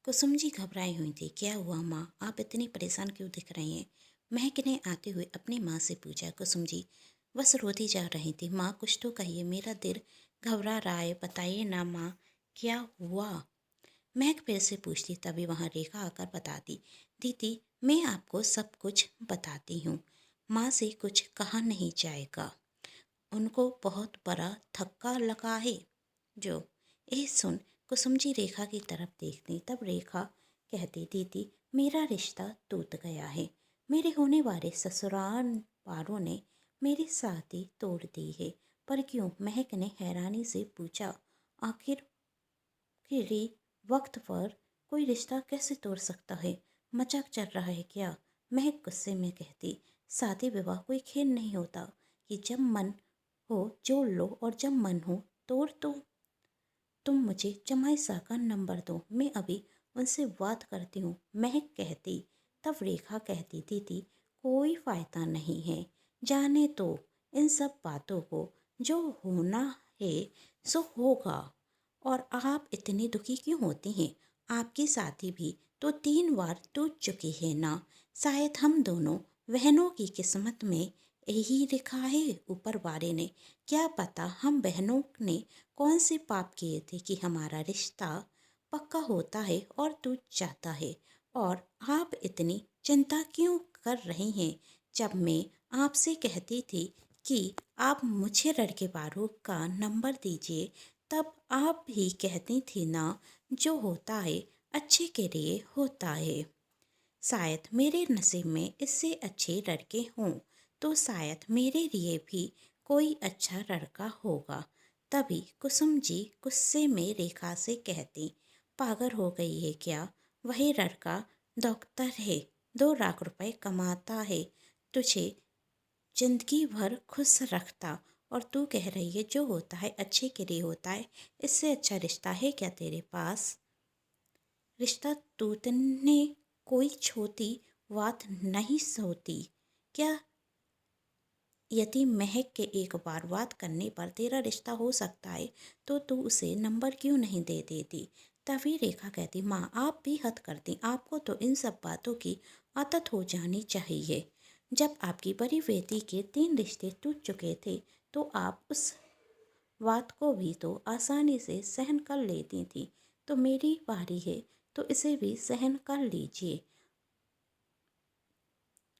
कुसुम जी घबराई हुई थी। क्या हुआ माँ, आप इतनी परेशान क्यों दिख रही हैं? महक ने आते हुए अपनी माँ से पूछा। कुसुम जी बस रोती जा रही थी। माँ कुछ तो कहिए, मेरा दिल घबरा रहा है, बताइए ना माँ, क्या हुआ? महक फिर से पूछती। तभी वहाँ रेखा आकर बताती। दीदी मैं आपको सब कुछ बताती हूँ। माँ से कुछ कहा नहीं जाएगा, उनको बहुत बड़ा धक्का लगा है। जो ये सुन कुसुम जी रेखा की तरफ देखती। तब रेखा कहती, दीदी मेरा रिश्ता टूट गया है। मेरे होने वाले ससुराल वालों ने मेरी शादी तोड़ दी है। पर क्यों? महक ने हैरानी से पूछा। आखिर किसी वक्त पर कोई रिश्ता कैसे तोड़ सकता है? मजाक चल रहा है क्या? महक गुस्से में कहती। शादी विवाह कोई खेल नहीं होता कि जब मन हो जोड़ लो और जब मन हो तोड़ दो। तुम मुझे जमाई शाह का नंबर दो, मैं अभी उनसे बात करती हूँ, महक कहती। तब रेखा कहती, दीदी कोई फायदा नहीं है, जाने तो इन सब बातों को, जो होना है सो होगा। और आप इतनी दुखी क्यों होती हैं? आपकी शादी भी तो 3 बार टूट चुकी है ना। शायद हम दोनों बहनों की किस्मत में यही लिखा है ऊपर वाले ने। क्या पता हम बहनों ने कौन से पाप किए थे कि हमारा रिश्ता पक्का होता है और टूट जाता है। और आप इतनी चिंता क्यों कर रही हैं? जब मैं आपसे कहती थी कि आप मुझे लड़के वालों का नंबर दीजिए, तब आप भी कहती थी ना, जो होता है अच्छे के लिए होता है। शायद मेरे नसीब में इससे अच्छे लड़के हों, तो शायद मेरे लिए भी कोई अच्छा लड़का होगा। तभी कुसुम जी गुस्से में रेखा से कहती, पागल हो गई है क्या? वही लड़का डॉक्टर है, 2 लाख रुपए कमाता है, तुझे जिंदगी भर खुश रखता। और तू कह रही है जो होता है अच्छे के लिए होता है। इससे अच्छा रिश्ता है क्या तेरे पास? रिश्ता टूटने कोई छोटी बात नहीं होती क्या? यदि महक के एक बार बात करने पर तेरा रिश्ता हो सकता है, तो तू उसे नंबर क्यों नहीं दे देती? तभी रेखा कहती, माँ आप भी हद करती, आपको तो इन सब बातों की आदत हो जानी चाहिए। जब आपकी बड़ी बेटी के 3 रिश्ते टूट चुके थे, तो आप उस बात को भी तो आसानी से सहन कर लेती थी। तो मेरी बारी है, तो इसे भी सहन कर लीजिए।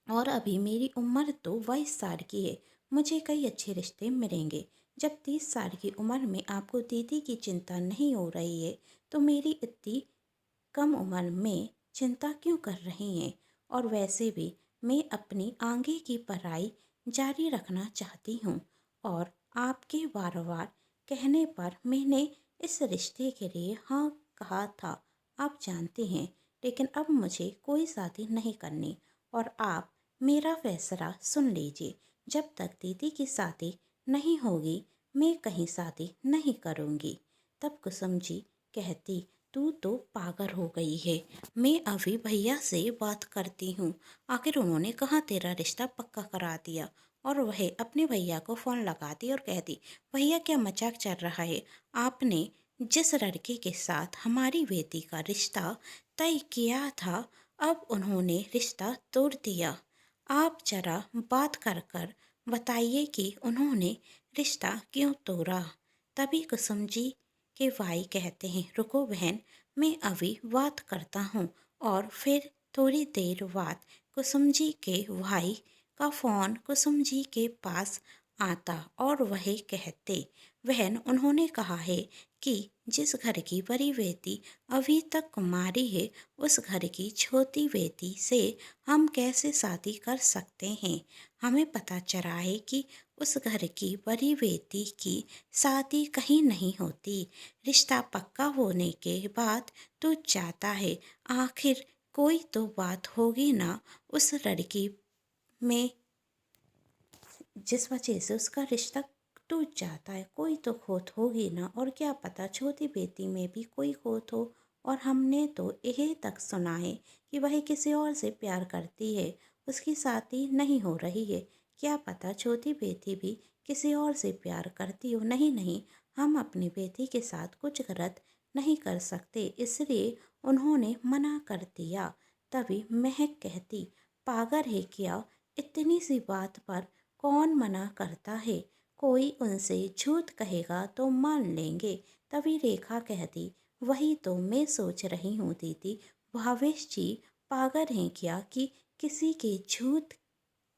और अभी मेरी उम्र तो 22 साल की है, मुझे कई अच्छे रिश्ते मिलेंगे। जब 30 साल की उम्र में आपको दीदी की चिंता नहीं हो रही है, तो मेरी इतनी कम उम्र में चिंता क्यों कर रही हैं? और वैसे भी मैं अपनी आगे की पढ़ाई जारी रखना चाहती हूँ। और आपके बार बार कहने पर मैंने इस रिश्ते के लिए हाँ कहा था, आप जानते हैं। लेकिन अब मुझे कोई शादी नहीं करनी, और आप मेरा फैसला सुन लीजिए। जब तक दीदी की शादी नहीं होगी, मैं कहीं शादी नहीं करूँगी। तब कुसुम जी कहती, तू तो पागल हो गई है, मैं अभी भैया से बात करती हूँ। आखिर उन्होंने कहाँ तेरा रिश्ता पक्का करा दिया? और वह अपने भैया को फ़ोन लगाती और कहती, भैया क्या मजाक चल रहा है? आपने जिस लड़के के साथ हमारी बेटी का रिश्ता तय किया था, अब उन्होंने रिश्ता तोड़ दिया। आप जरा बात कर कर बताइए कि उन्होंने रिश्ता क्यों तोड़ा? तभी कुसुम जी के भाई कहते हैं, रुको बहन, मैं अभी बात करता हूँ। और फिर थोड़ी देर बाद कुसुम जी के भाई का फ़ोन कुसुम जी के पास आता और वह कहते, बहन उन्होंने कहा है कि जिस घर की बड़ी बेटी अभी तक कुमारी है, उस घर की छोटी बेटी से हम कैसे शादी कर सकते हैं? हमें पता चला है कि उस घर की बड़ी बेटी की शादी कहीं नहीं होती, रिश्ता पक्का होने के बाद तो जाता है। आखिर कोई तो बात होगी ना उस लड़की में, जिस वजह से उसका रिश्ता टूट जाता है। कोई तो खोट होगी ना, और क्या पता छोटी बेटी में भी कोई खोट हो। और हमने तो यही तक सुना है कि वह किसी और से प्यार करती है, उसकी शादी नहीं हो रही है। क्या पता छोटी बेटी भी किसी और से प्यार करती हो। नहीं नहीं, हम अपनी बेटी के साथ कुछ गलत नहीं कर सकते, इसलिए उन्होंने मना कर दिया। तभी महक कहती, पागल है क्या, इतनी सी बात पर कौन मना करता है, कोई उनसे झूठ कहेगा तो मान लेंगे। तभी रेखा कहती, वही तो मैं सोच रही हूँ दीदी, भावेश जी पागल हैं क्या कि किसी के झूठ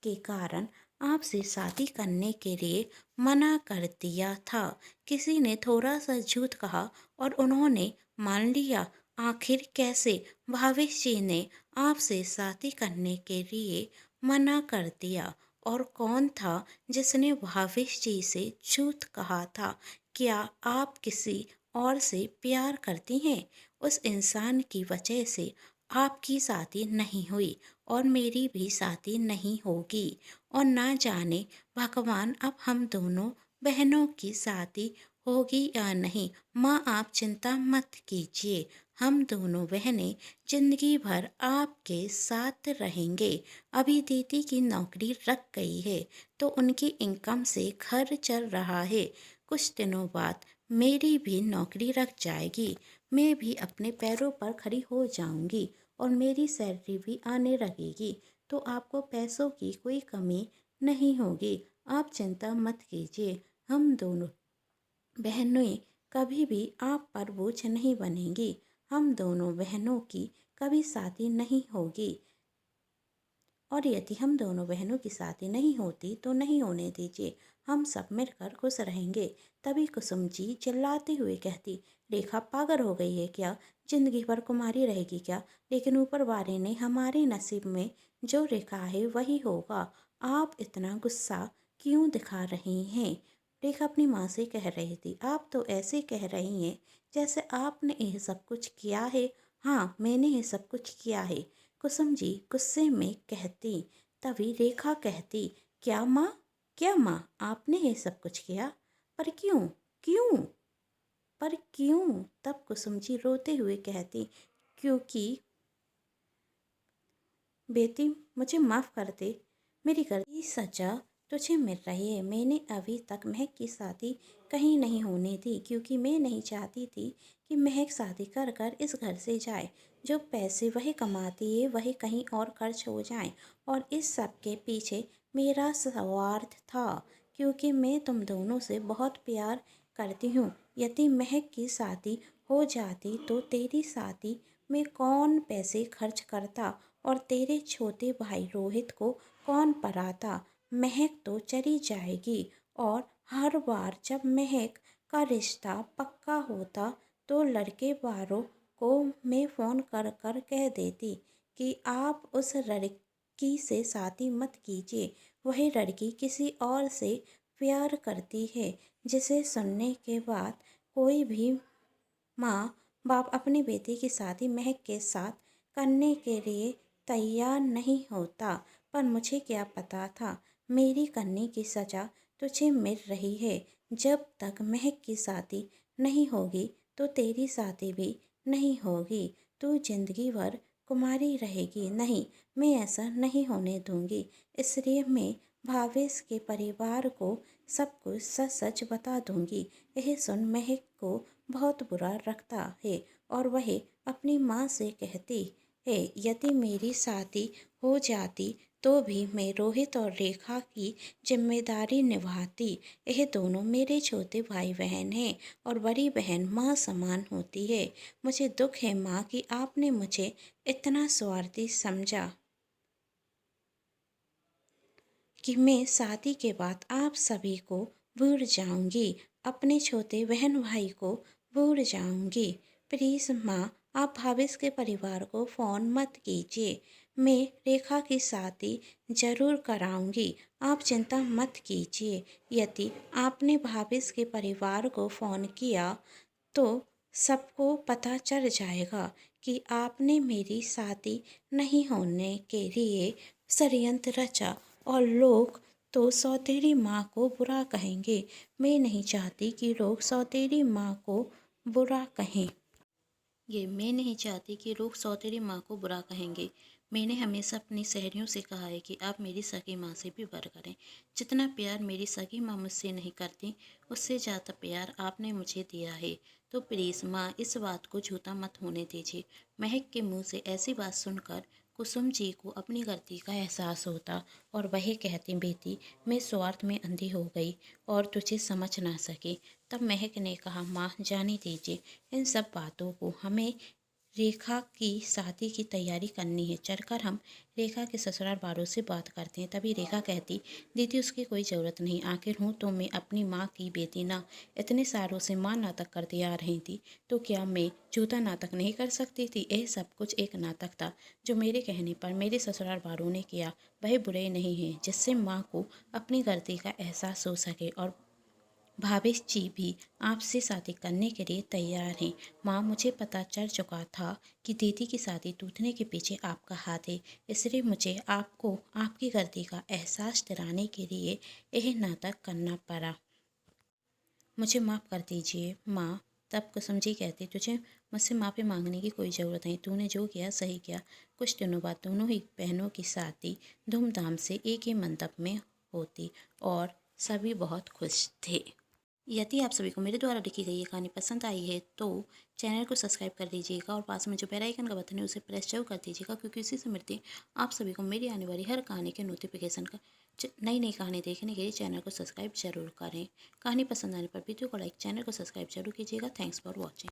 के कारण आपसे शादी करने के लिए मना कर दिया था। किसी ने थोड़ा सा झूठ कहा और उन्होंने मान लिया। आखिर कैसे भावेश जी ने आपसे शादी करने के लिए मना कर दिया? और कौन था जिसने भावेश जी से झूठ कहा था? क्या आप किसी और से प्यार करती हैं? उस इंसान की वजह से आपकी शादी नहीं हुई और मेरी भी शादी नहीं होगी। और ना जाने भगवान अब हम दोनों बहनों की शादी होगी या नहीं। माँ आप चिंता मत कीजिए, हम दोनों बहनें जिंदगी भर आपके साथ रहेंगे। अभी दीदी की नौकरी लग गई है तो उनकी इनकम से घर चल रहा है। कुछ दिनों बाद मेरी भी नौकरी लग जाएगी, मैं भी अपने पैरों पर खड़ी हो जाऊंगी और मेरी सैलरी भी आने लगेगी, तो आपको पैसों की कोई कमी नहीं होगी। आप चिंता मत कीजिए, हम दोनों बहनें कभी भी आप पर बोझ नहीं बनेंगी। हम दोनों बहनों की कभी शादी नहीं होगी और यदि हम दोनों बहनों की शादी नहीं होती तो नहीं होने दीजिए, हम सब मिलकर खुश रहेंगे। तभी कुसुम जी चिल्लाते हुए कहती, रेखा पागल हो गई है क्या, जिंदगी भर कुमारी रहेगी क्या? लेकिन ऊपर वाले ने हमारे नसीब में जो लिखा है वही होगा। आप इतना गुस्सा क्यों दिखा रही हैं? रेखा अपनी माँ से कह रही थी, आप तो ऐसे कह रही हैं जैसे आपने यह सब कुछ किया है। हाँ, मैंने ये सब कुछ किया है, कुसुम जी गुस्से में कहती। तभी रेखा कहती, क्या माँ, क्या माँ, आपने ये सब कुछ किया? पर क्यों, क्यों, पर क्यों? तब कुसुम जी रोते हुए कहती, क्योंकि बेटी मुझे माफ़ कर दे, मेरी गलती सजा तुझे मिल रही है। मैंने अभी तक महक की शादी कहीं नहीं होने दी क्योंकि मैं नहीं चाहती थी कि महक शादी कर कर इस घर से जाए। जो पैसे वही कमाती है वही कहीं और खर्च हो जाए, और इस सब के पीछे मेरा स्वार्थ था क्योंकि मैं तुम दोनों से बहुत प्यार करती हूँ। यदि महक की शादी हो जाती तो तेरी शादी में कौन पैसे खर्च करता और तेरे छोटे भाई रोहित को कौन पढ़ाता? महक तो चली जाएगी और हर बार जब महक का रिश्ता पक्का होता तो लड़के वालों को मैं फ़ोन कर कर कह देती कि आप उस लड़की से शादी मत कीजिए, वही लड़की किसी और से प्यार करती है। जिसे सुनने के बाद कोई भी माँ बाप अपनी बेटी की शादी महक के साथ करने के लिए तैयार नहीं होता। पर मुझे क्या पता था मेरी करने की सज़ा तुझे मिल रही है। जब तक महक की शादी नहीं होगी तो तेरी शादी भी नहीं होगी। तू जिंदगी भर कुमारी रहेगी। नहीं, मैं ऐसा नहीं होने दूंगी। इसलिए मैं भावेश के परिवार को सब कुछ सच सच बता दूंगी। यह सुन महक को बहुत बुरा लगता है और वह अपनी माँ से कहती है, यदि मेरी शादी हो जाती तो भी मैं रोहित और रेखा की जिम्मेदारी निभाती। यह दोनों मेरे छोटे भाई बहन हैं और बड़ी बहन माँ समान होती है। मुझे दुख है माँ कि आपने मुझे इतना स्वार्थी समझा कि मैं शादी के बाद आप सभी को भूल जाऊंगी, अपने छोटे बहन भाई को भूल जाऊंगी। प्लीज़ माँ, आप भावेश के परिवार को फ़ोन मत कीजिए। मैं रेखा की शादी ज़रूर कराऊंगी, आप चिंता मत कीजिए। यदि आपने भावेश के परिवार को फ़ोन किया तो सबको पता चल जाएगा कि आपने मेरी शादी नहीं होने के लिए षड्यंत्र रचा और लोग तो सौतेली माँ को बुरा कहेंगे। मैं नहीं चाहती कि लोग सौतेली माँ को बुरा कहें। ये मैं नहीं चाहती कि लोग सौतेली माँ को बुरा कहेंगे। मैंने हमेशा अपनी सहेलियों से कहा है कि आप मेरी सगी माँ से भी बढ़ करें। जितना प्यार मेरी सगी माँ मुझसे नहीं करती उससे ज़्यादा प्यार आपने मुझे दिया है, तो प्लीज़ माँ इस बात को झूठा मत होने दीजिए। महक के मुंह से ऐसी बात सुनकर कुसुम जी को अपनी गलती का एहसास होता और वह कहती, बेटी मैं स्वार्थ में अंधी हो गई और तुझे समझ ना सकी। तब महक ने कहा, माँ जाने दीजिए इन सब बातों को, हमें रेखा की शादी की तैयारी करनी है। चलकर हम रेखा के ससुराल वालों से बात करते हैं। तभी रेखा कहती, दीदी उसकी कोई ज़रूरत नहीं, आखिर हूँ तो मैं अपनी माँ की बेटी ना। इतने सालों से माँ नाटक करती आ रही थी तो क्या मैं झूठा नाटक नहीं कर सकती थी? यह सब कुछ एक नाटक था जो मेरे कहने पर मेरे ससुराल वालों ने किया। वह बुरे नहीं हैं, जिससे माँ को अपनी गलती का एहसास हो सके। और भावेश जी भी आपसे शादी करने के लिए तैयार हैं। माँ मुझे पता चल चुका था कि दीदी की शादी टूटने के पीछे आपका हाथ है, इसलिए मुझे आपको आपकी गलती का एहसास दिलाने के लिए यह नाटक करना पड़ा। मुझे माफ़ कर दीजिए माँ। तब कुसुम जी कहती, तुझे मुझसे माफ़ी मांगने की कोई ज़रूरत नहीं, तूने जो किया सही किया। कुछ दिनों बाद दोनों ही बहनों की शादी धूमधाम से एक ही मंडप में होती और सभी बहुत खुश थे। यदि आप सभी को मेरे द्वारा लिखी गई ये कहानी पसंद आई है तो चैनल को सब्सक्राइब कर लीजिएगा और पास में जो बेल आइकन का बटन है उसे प्रेस जरूर कर दीजिएगा, क्योंकि इसी से मिलती आप सभी को मेरी आने वाली हर कहानी के नोटिफिकेशन का। नई नई कहानी देखने के लिए चैनल को सब्सक्राइब जरूर करें। कहानी पसंद आने पर वीडियो को लाइक, चैनल को सब्सक्राइब जरूर कीजिएगा। Thanks for watching.